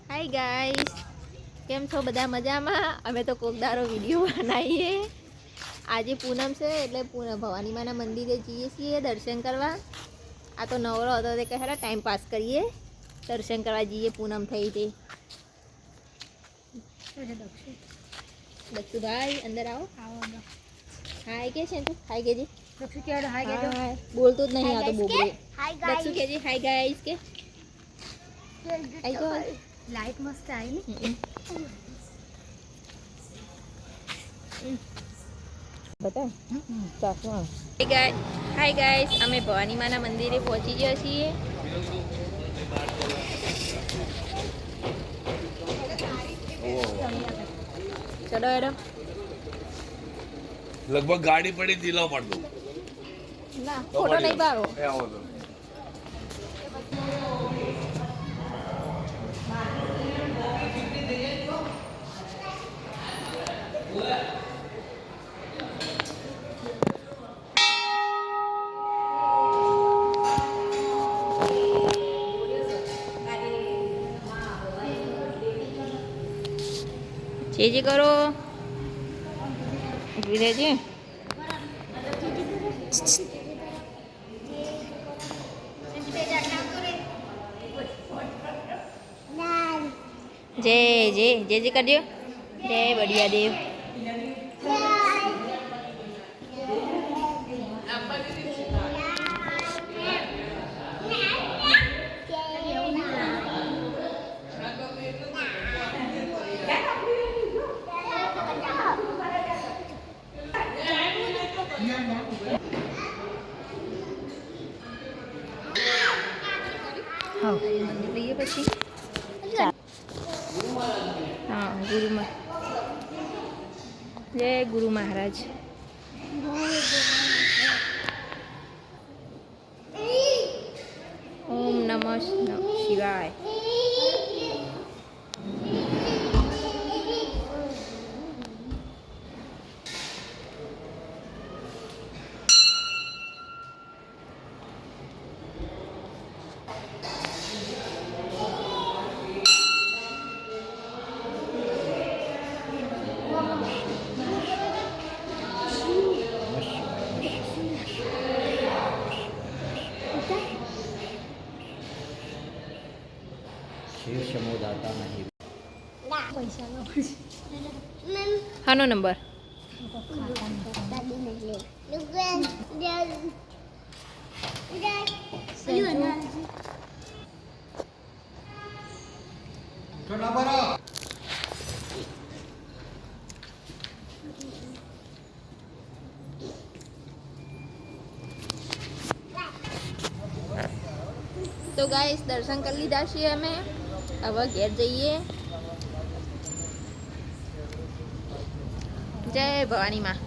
Hi guys, કેમ છો બધા? મજામાં? અમે તો કોકદારો વિડીયો બનાવીએ. આજે પૂનમ છે એટલે ભવાની માના મંદિરે જઈએ છીએ દર્શન કરવા. આ તો નવરો હતો તે કહે ટાઈમ પાસ કરીએ, દર્શન કરવા જઈએ. પૂનમ થઈ તે દક્ષુભાઈ અંદર આવો. હાય કે છે તું? હાય કેજી. દક્ષુ કે હાય કેજો. બોલતો જ નહીં, આ તો બોબડે. દક્ષુ કેજી હાય ગાઈસ કે. લાઈટ મસ્ત આવી ને બતા. હાય ગાઈસ, અમે ભવાની માના મંદિરે પહોંચી ગયા છીએ. ચલો એડમ. લગભગ ગાડી પડી દિલો પડતો ના ફોટો નહીં પાડો. જે કરો ઉભી રહેજે. જય કરજો. જય બઢિયા દેવ. મંદિર લઈએ પછી હા ગુરુમાં. જય ગુરુ મહારાજ. ઓમ નમઃ શિવાય. હાનો નંબર? તો ગાઈસ દર્શન કરી લીધા છીએ અમે. હવે ઘેર જઈએ. જય ભવાની માં.